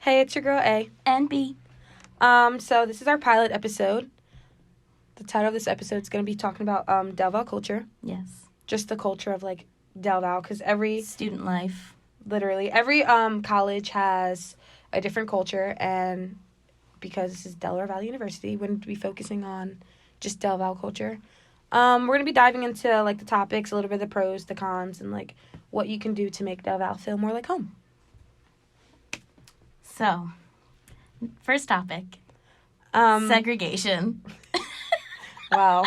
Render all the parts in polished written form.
Hey, it's your girl A. And B. So this is our pilot episode. The title of this episode is going to be talking about Delval culture. Yes. Just the culture of, like, Delval, because every... Student life. Literally. Every college has a different culture, and because this is Delaware Valley University, we wouldn't be focusing on just Delval culture. We're going to be diving into, like, the topics, a little bit of the pros, the cons, and, like, what you can do to make Delval feel more like home. So, first topic. Segregation. Wow.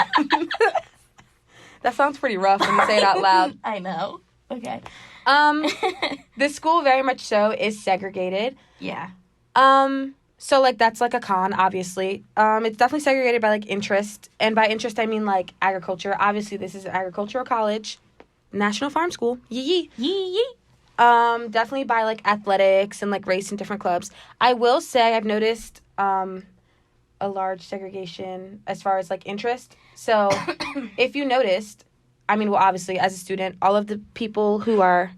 That sounds pretty rough when you say it out loud. I know. Okay. The school very much so is segregated. Yeah. So, like, that's, like, a con, obviously. It's definitely segregated by, like, interest. And by interest, I mean, like, agriculture. Obviously, this is an agricultural college. National Farm School. Yee. Definitely by, like, athletics and, like, race in different clubs. I will say I've noticed a large segregation as far as, like, interest. So, if you noticed, I mean, well, obviously, as a student, all of the people who are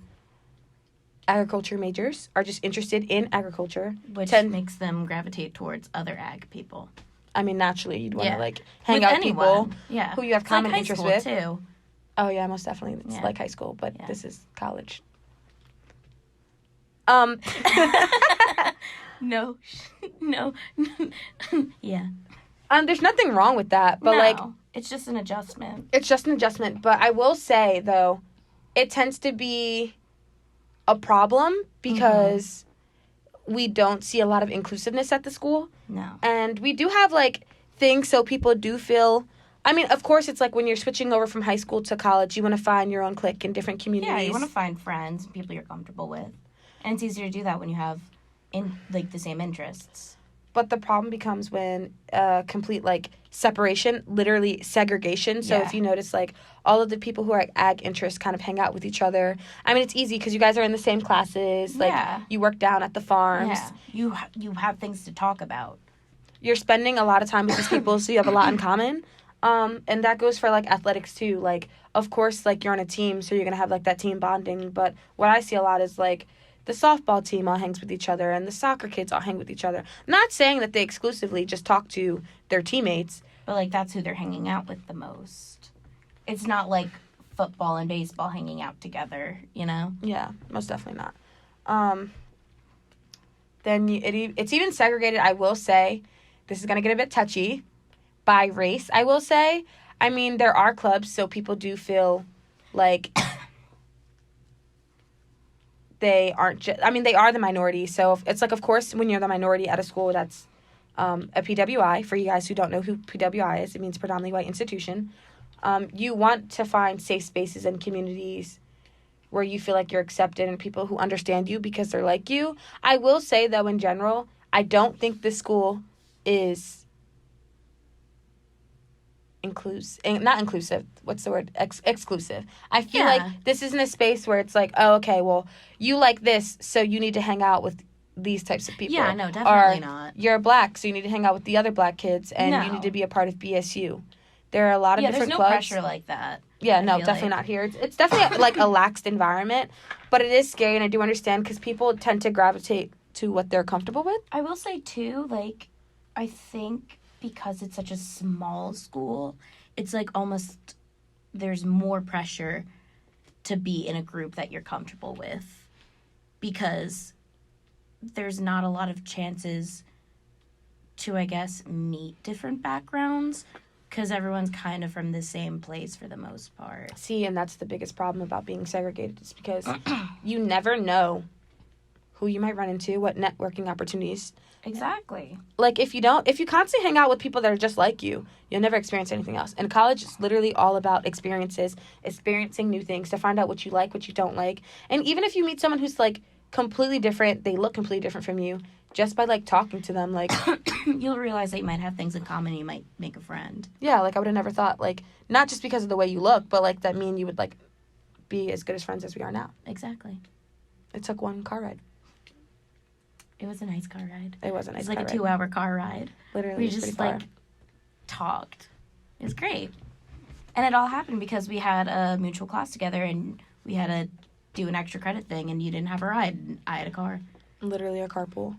agriculture majors are just interested in agriculture. Which makes them gravitate towards other ag people. I mean, naturally, you'd want to, like, hang with out anyone. with people who you have common like interests high with. school, too. Oh, yeah, most definitely. It's like high school, but this is college. No. Yeah. There's nothing wrong with that, but, like... It's just an adjustment. It's just an adjustment, but I will say, though, it tends to be a problem because we don't see a lot of inclusiveness at the school. No. And we do have, like, things so people do feel... I mean, of course, it's like when you're switching over from high school to college, you want to find your own clique in different communities. Yeah, you want to find friends, people you're comfortable with. And it's easier to do that when you have, the same interests. But the problem becomes when complete, like, separation, literally segregation. So if you notice, like, all of the people who are ag interests kind of hang out with each other. I mean, it's easy because you guys are in the same classes. Like, you work down at the farms. Yeah, you have things to talk about. You're spending a lot of time with these people, so you have a lot in common. And that goes for, like, athletics, too. Like, of course, like, you're on a team, so you're going to have, like, that team bonding. But what I see a lot is, like, the softball team all hangs with each other, and the soccer kids all hang with each other. Not saying that they exclusively just talk to their teammates. But, like, that's who they're hanging out with the most. It's not, like, football and baseball hanging out together, you know? Yeah, most definitely not. Then it's even segregated, I will say. This is going to get a bit touchy. By race, I will say. I mean, there are clubs, so people do feel like... they aren't they are the minority. So it's like, of course, when you're the minority at a school that's a PWI, for you guys who don't know who PWI is, it means predominantly white institution. You want to find safe spaces and communities where you feel like you're accepted and people who understand you because they're like you. I will say, though, in general, I don't think this school is not inclusive. What's the word? Exclusive. I feel like this isn't a space where it's like, oh, okay, well, you like this, so you need to hang out with these types of people. Yeah, no, definitely not. You're black, so you need to hang out with the other black kids, and you need to be a part of BSU. There are a lot of different clubs. There's no pressure like that. Yeah, no, definitely not here. It's definitely like a laxed environment, but it is scary, and I do understand because people tend to gravitate to what they're comfortable with. I will say, too, like, I think... because it's such a small school, it's like almost there's more pressure to be in a group that you're comfortable with because there's not a lot of chances to, I guess, meet different backgrounds because everyone's kind of from the same place for the most part. See, and that's the biggest problem about being segregated is because you never know who you might run into, what networking opportunities. Exactly. Like, if you constantly hang out with people that are just like you, you'll never experience anything else. And college is literally all about experiences, experiencing new things to find out what you like, what you don't like. And even if you meet someone who's, like, completely different, they look completely different from you, just by, like, talking to them, like... you'll realize that you might have things in common and you might make a friend. Yeah, like, I would have never thought, like, not just because of the way you look, but, like, that me and you would, like, be as good as friends as we are now. Exactly. It took one car ride. It was a nice car ride. It was a nice car ride. It was like a 2-hour car ride. Literally, we just, like, talked. It was great. And it all happened because we had a mutual class together and we had to do an extra credit thing and you didn't have a ride and I had a car. Literally a carpool.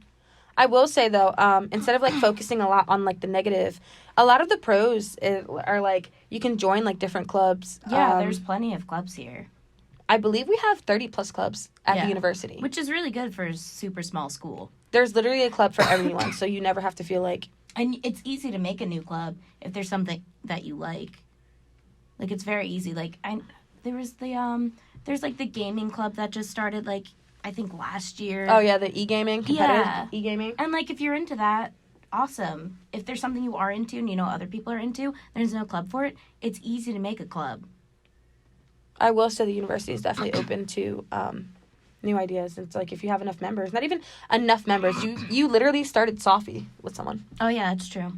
I will say, though, instead of, like, focusing a lot on, like, the negative, a lot of the pros are, like, you can join, like, different clubs. Yeah, there's plenty of clubs here. I believe we have 30-plus clubs at the university. Which is really good for a super small school. There's literally a club for everyone, so you never have to feel like... And it's easy to make a new club if there's something that you like. Like, it's very easy. Like, there's like the gaming club that just started, like, I think last year. Oh, yeah, the e-gaming, competitive e-gaming. And, like, if you're into that, awesome. If there's something you are into and you know other people are into, there's no club for it, it's easy to make a club. I will say the university is definitely open to new ideas. It's like if you have enough members, not even enough members, you literally started Sophie with someone. Oh, yeah, it's true.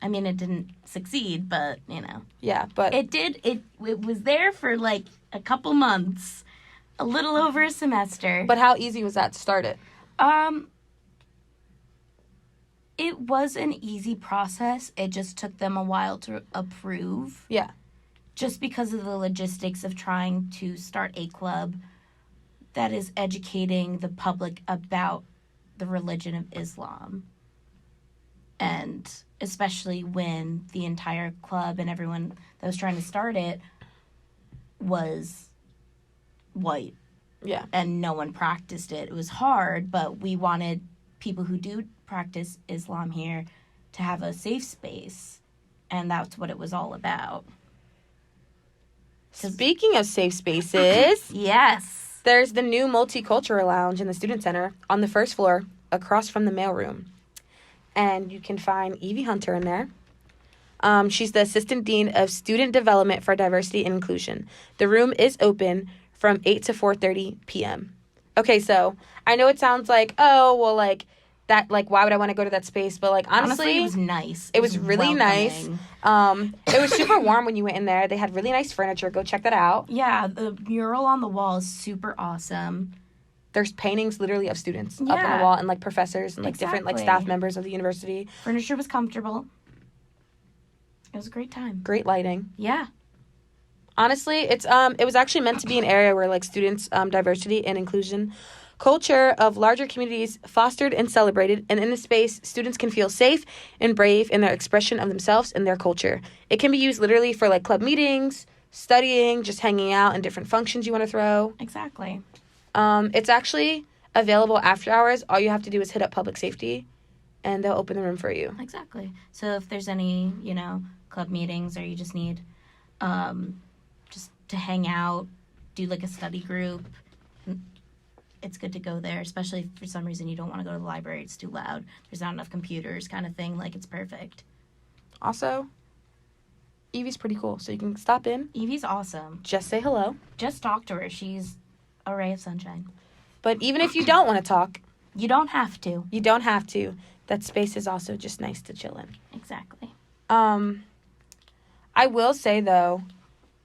I mean, it didn't succeed, but, you know. Yeah, but... It was there for, like, a couple months. A little over a semester. But how easy was that to start it? It was an easy process. It just took them a while to approve. Yeah. Just because of the logistics of trying to start a club that is educating the public about the religion of Islam. And especially when the entire club and everyone that was trying to start it was white. Yeah. And no one practiced it. It was hard, but we wanted people who do practice Islam here to have a safe space. And that's what it was all about. Speaking of safe spaces, yes, there's the new multicultural lounge in the student center on the first floor across from the mailroom. And you can find Evie Hunter in there. She's the Assistant Dean of Student Development for Diversity and Inclusion. The room is open from 8 to 4:30 p.m. Okay, so I know it sounds like, oh, well, like, that, like, why would I want to go to that space? But, like, honestly it was nice. It was really nice. It was super warm when you went in there. They had really nice furniture. Go check that out. Yeah, the mural on the wall is super awesome. There's paintings literally of students up on the wall and, like, professors and, like, different, like, staff members of the university. Furniture was comfortable. It was a great time. Great lighting. Yeah. Honestly, it was actually meant to be an area where, like, students' diversity and inclusion culture of larger communities fostered and celebrated, and in this space, students can feel safe and brave in their expression of themselves and their culture. It can be used literally for, like, club meetings, studying, just hanging out, and different functions you want to throw. Exactly. It's actually available after hours. All you have to do is hit up public safety, and they'll open the room for you. Exactly. So if there's any, club meetings, or you just need just to hang out, do, like, a study group, it's good to go there, especially if for some reason you don't want to go to the library. It's too loud. There's not enough computers kind of thing. Like, it's perfect. Also, Evie's pretty cool, so you can stop in. Evie's awesome. Just say hello. Just talk to her. She's a ray of sunshine. But even if you don't want to talk... You don't have to. You don't have to. That space is also just nice to chill in. Exactly. I will say, though,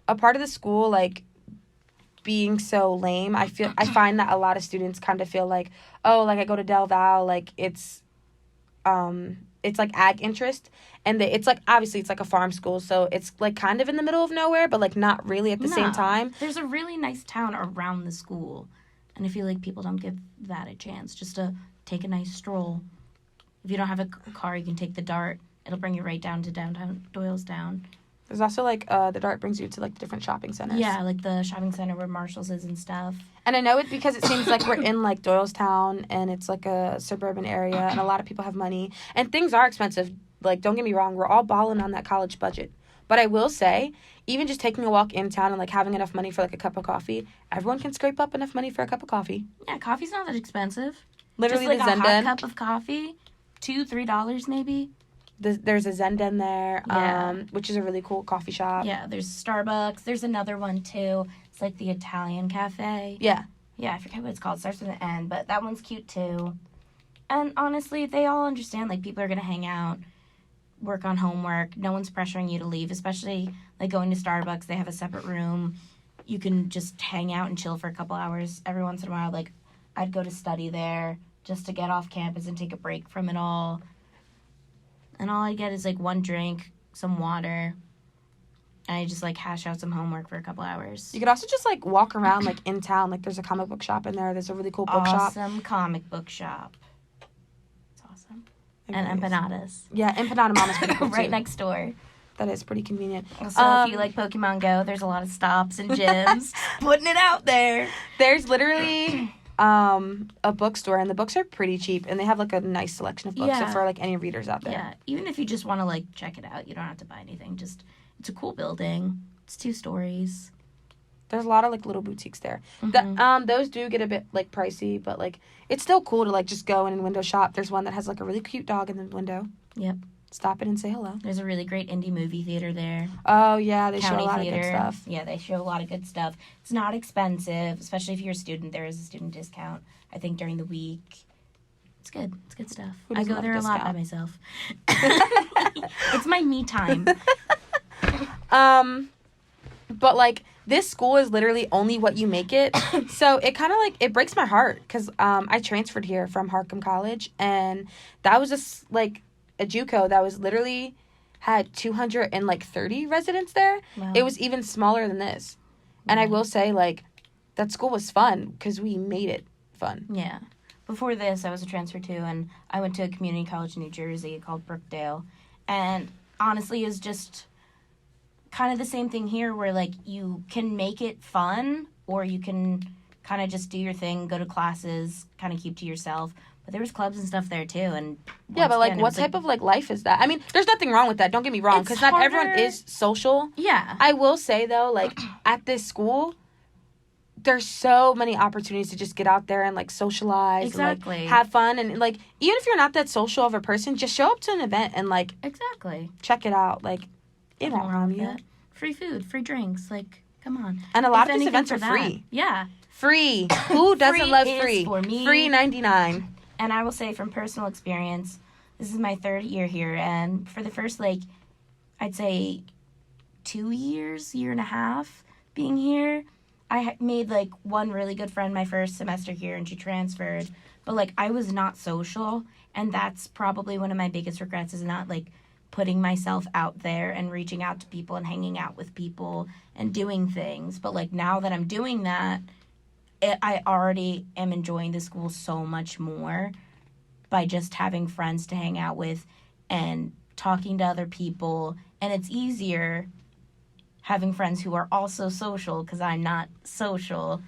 a part of the school, like, being so lame, I find that a lot of students kind of feel like, oh, like, I go to Del Val, like, it's like ag interest, and it's like, obviously it's like a farm school, so it's like kind of in the middle of nowhere, but like not really at the same time. There's a really nice town around the school, and I feel like people don't give that a chance, just to take a nice stroll. If you don't have a car, you can take the DART. It'll bring you right down to downtown Doylestown. There's also, like, the DART brings you to, like, the different shopping centers. Yeah, like the shopping center where Marshall's is and stuff. And I know it because it seems like we're in, like, Doylestown, and it's, like, a suburban area, and a lot of people have money. And things are expensive. Like, don't get me wrong, we're all balling on that college budget. But I will say, even just taking a walk in town and, like, having enough money for, like, a cup of coffee, everyone can scrape up enough money for a cup of coffee. Yeah, coffee's not that expensive. Literally, just, like, the a Zenden. hot cup of coffee, $2-3 maybe. There's a Zenden there, which is a really cool coffee shop. Yeah, there's Starbucks. There's another one, too. It's like the Italian cafe. Yeah. Yeah, I forget what it's called. It starts with an N, but that one's cute, too. And honestly, they all understand, like, people are going to hang out, work on homework. No one's pressuring you to leave, especially, like, going to Starbucks. They have a separate room. You can just hang out and chill for a couple hours. Every once in a while, like, I'd go to study there just to get off campus and take a break from it all. And all I get is, like, one drink, some water, and I just, like, hash out some homework for a couple hours. You could also just, like, walk around, like, in town. Like, there's a comic book shop in there. There's a really cool book shop. Awesome comic book shop. It's And empanadas. Yeah, empanada mama's pretty cool Right too. next door. That is pretty convenient. So if you like Pokemon Go, there's a lot of stops and gyms. Putting it out there. There's literally a bookstore, and the books are pretty cheap, and they have like a nice selection of books. So for like any readers out there. Yeah, even if you just want to like check it out, you don't have to buy anything. Just it's a cool building. It's 2 stories. There's a lot of like little boutiques there. Mm-hmm. Those do get a bit like pricey, but like it's still cool to like just go in and window shop. There's one that has like a really cute dog in the window. Yep. Stop it and say hello. There's a really great indie movie theater there. Oh, yeah. They County show a lot theater. of good stuff. Yeah, they show a lot of good stuff. It's not expensive, especially if you're a student. There is a student discount, I think, during the week. It's good. It's good stuff. I go there a lot by myself. It's my me time. But, like, this school is literally only what you make it. So it kind of, like, it breaks my heart because I transferred here from Harcum College, and that was just, like, a JUCO that was literally had 230 residents there. Wow. It was even smaller than this. And I will say, like, that school was fun because we made it fun. Yeah. Before this, I was a transfer too, and I went to a community college in New Jersey called Brookdale. And honestly, it's just kind of the same thing here where, like, you can make it fun or you can kind of just do your thing, go to classes, kind of keep to yourself. But there was clubs and stuff there, too. And yeah, but, like, what type of, like, life is that? I mean, there's nothing wrong with that. Don't get me wrong, because not everyone is social. Yeah. I will say, though, like, at this school, there's so many opportunities to just get out there and, like, socialize. Exactly. And, like, have fun. And, like, even if you're not that social of a person, just show up to an event and, like... Exactly. Check it out. Like, it won't harm you. Free food, free drinks. Like, come on. And a lot of these events are free. Yeah. Free. Who doesn't love free? For me. Free 99. And I will say from personal experience, this is my 3rd year here. And for the first, like, I'd say 2 years, year and a half being here, I made, like, one really good friend my first semester here, and she transferred. But, like, I was not social. And that's probably one of my biggest regrets is not, like, putting myself out there and reaching out to people and hanging out with people and doing things. But, like, now that I'm doing that, I already am enjoying the school so much more by just having friends to hang out with and talking to other people. And it's easier having friends who are also social because I'm not social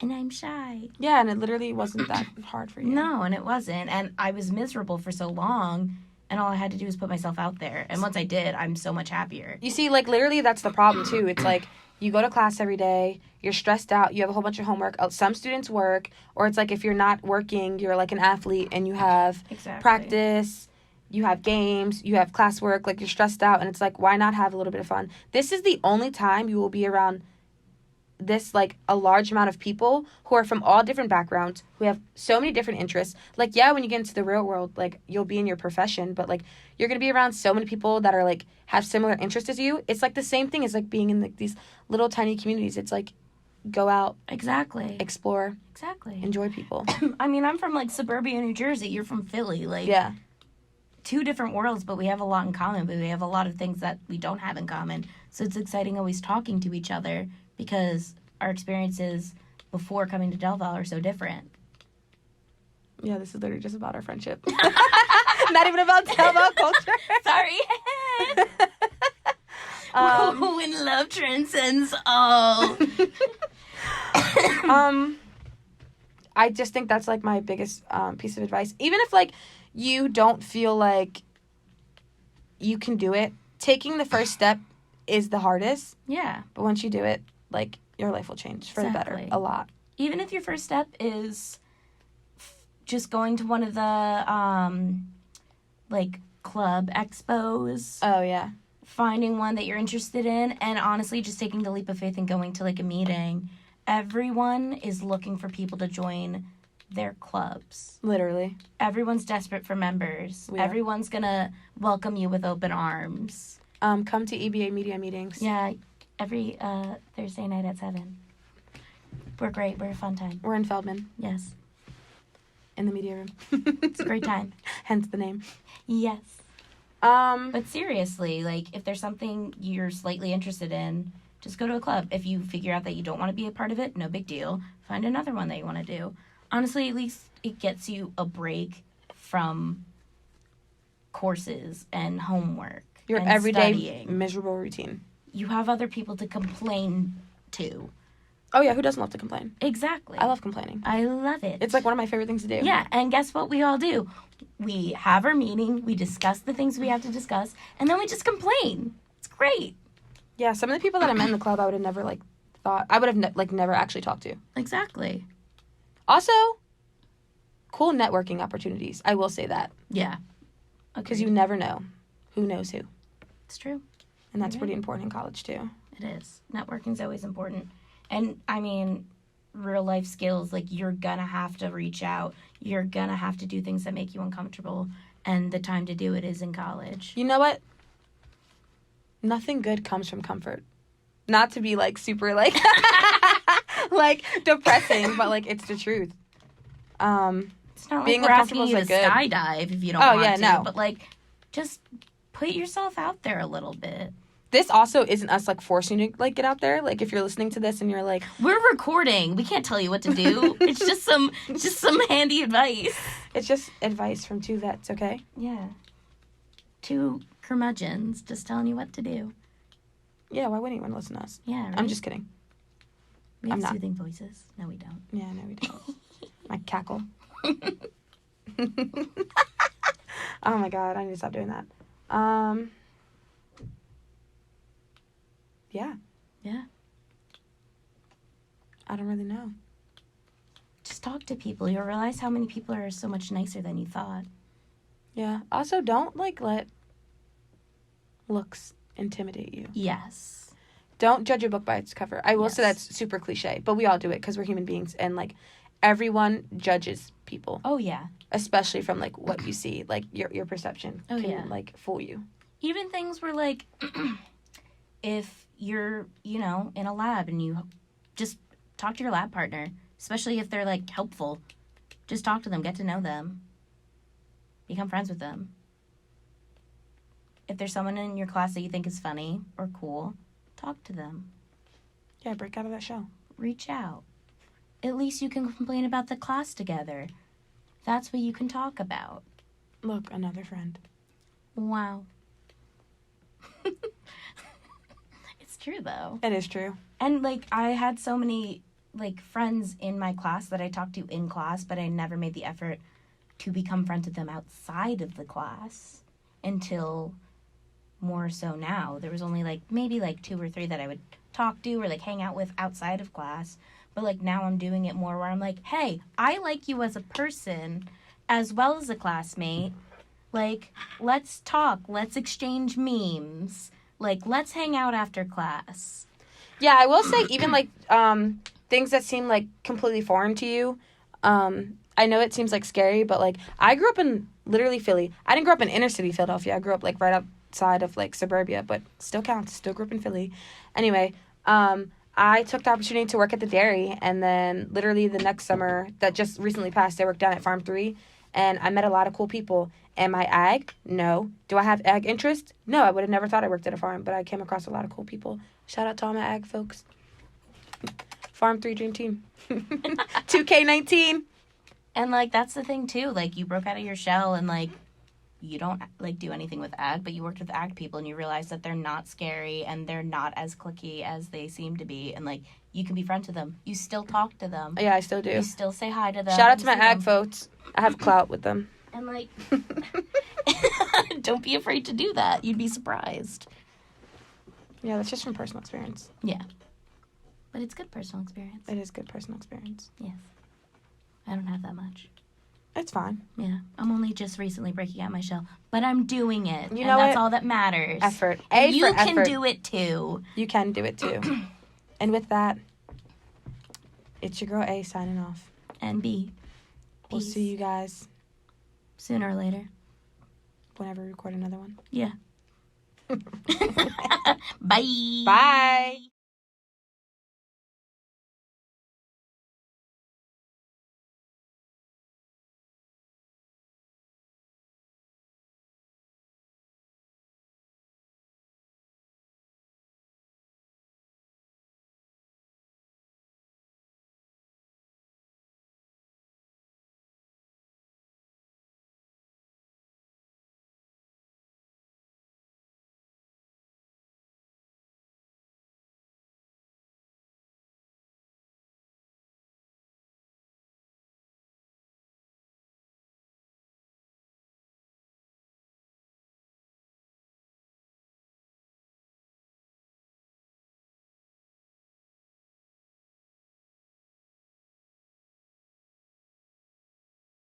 and I'm shy. Yeah, and it literally wasn't that hard for you. No, and it wasn't. And I was miserable for so long, and all I had to do was put myself out there. And once I did, I'm so much happier. You see, like, literally that's the problem, too. It's like, you go to class every day, you're stressed out, you have a whole bunch of homework. Some students work, or it's like if you're not working, you're like an athlete and you have practice, you have games, you have classwork, like you're stressed out, and it's like, why not have a little bit of fun? This is the only time you will be around this, like, a large amount of people who are from all different backgrounds, who have so many different interests. Like, yeah, when you get into the real world, like, you'll be in your profession, but, like, you're going to be around so many people that are, like, have similar interests as you. It's, like, the same thing as, like, being in, like, these little tiny communities. It's, like, go out. Exactly. Explore. Exactly. Enjoy people. I mean, I'm from, like, suburbia New Jersey. You're from Philly. Like, yeah. 2 different worlds, but we have a lot in common, but we have a lot of things that we don't have in common. So it's exciting always talking to each other because our experiences before coming to Del Val are so different. Yeah, this is literally just about our friendship. Not even about Del Val culture. Sorry. When love transcends all. I just think that's, like, my biggest piece of advice. Even if, like, you don't feel like you can do it, taking the first step is the hardest. Yeah. But once you do it, like, your life will change for the better a lot. Even if your first step is just going to one of the, like, club expos. Oh, yeah. Finding one that you're interested in, and honestly just taking the leap of faith and going to, like, a meeting. Everyone is looking for people to join their clubs. Literally. Everyone's desperate for members. Yeah. Everyone's gonna welcome you with open arms. Come to EBA media meetings. Yeah, every Thursday night at 7. We're great. We're a fun time. We're in Feldman. Yes. In the media room. It's a great time. Hence the name. Yes. But seriously, like, if there's something you're slightly interested in, just go to a club. If you figure out that you don't want to be a part of it, no big deal. Find another one that you want to do. Honestly, at least it gets you a break from courses and homework. Your and everyday studying. miserable routine. You have other people to complain to. Oh, yeah. Who doesn't love to complain? Exactly. I love complaining. I love it. It's like one of my favorite things to do. Yeah, and guess what we all do? We have our meeting, we discuss the things we have to discuss, and then we just complain. It's great. Yeah, some of the people that I met in the club, I would have never, like, thought... I would have, never actually talked to. Exactly. Also, cool networking opportunities. I will say that. Yeah. Because you never know who knows who. It's true. And that's pretty important in college, too. It is. Networking's always important. And, I mean, real life skills, like, you're gonna have to reach out. You're gonna have to do things that make you uncomfortable. And the time to do it is in college. You know what? Nothing good comes from comfort. Not to be, like, super, like, like, depressing, but, like, it's the truth. It's not being like we're asking uncomfortable you is, to like, good. skydive if you don't want to. No. But, like, just put yourself out there a little bit. This also isn't us, like, forcing you to, like, get out there. Like, if you're listening to this and you're like... We're recording. We can't tell you what to do. It's just some handy advice. It's just advice from two vets, okay? Yeah. Two curmudgeons just telling you what to do. Yeah, why wouldn't anyone listen to us? Yeah, right? I'm just kidding. We have I'm not. soothing voices. No, we don't. Yeah, no, we don't. My cackle. Oh, my God. I need to stop doing that. Yeah. Yeah. I don't really know. Just talk to people. You'll realize how many people are so much nicer than you thought. Yeah. Also, don't, like, let looks intimidate you. Yes. Don't judge a book by its cover. I will say Yes. that's super cliche, but we all do it because we're human beings, and, like, everyone judges people. Oh, yeah. Especially from, like, what you see. Like, your perception Oh, can, yeah. like, fool you. Even things where, like, if you're, you know, in a lab and you just talk to your lab partner, especially if they're, like, helpful. Just talk to them. Get to know them. Become friends with them. If there's someone in your class that you think is funny or cool, talk to them. Yeah, break out of that shell. Reach out. At least you can complain about the class together. That's what you can talk about. Look, another friend. Wow. It's true, though. It is true. And, like, I had so many, like, friends in my class that I talked to in class, but I never made the effort to become friends with them outside of the class until more so now. There was only, like, maybe, like, 2 or 3 that I would talk to or, like, hang out with outside of class. But, like, now I'm doing it more where I'm like, hey, I like you as a person as well as a classmate. Like, let's talk. Let's exchange memes. Like, let's hang out after class. Yeah, I will say even, like, things that seem, like, completely foreign to you. I know it seems, like, scary, but, like, I grew up in literally Philly. I didn't grow up in inner city Philadelphia. I grew up, like, right outside of, like, suburbia, but still counts. Still grew up in Philly. Anyway, I took the opportunity to work at the dairy, and then literally the next summer that just recently passed, I worked down at Farm 3, and I met a lot of cool people. Am I ag? No. Do I have ag interest? No, I would have never thought I worked at a farm, but I came across a lot of cool people. Shout out to all my ag folks. Farm 3 Dream Team. 2K19. And, like, that's the thing, too. Like, you broke out of your shell and, like, you don't, like, do anything with ag, but you worked with ag people and you realize that they're not scary and they're not as cliquey as they seem to be. And, like, you can be friends with them. You still talk to them. Yeah, I still do. You still say hi to them. Shout out to my ag folks. I have clout with them. And, like, don't be afraid to do that. You'd be surprised. Yeah, that's just from personal experience. Yeah. But it's good personal experience. It is good personal experience. Yes. I don't have that much. It's fine. Yeah. I'm only just recently breaking out my shell. But I'm doing it. You and know that's what? all that matters. Effort. And you for can effort. do it too. You can do it too. And with that, it's your girl A signing off. And B. We'll Peace. see you guys Sooner or later. whenever we record another one. Yeah. Bye. Bye.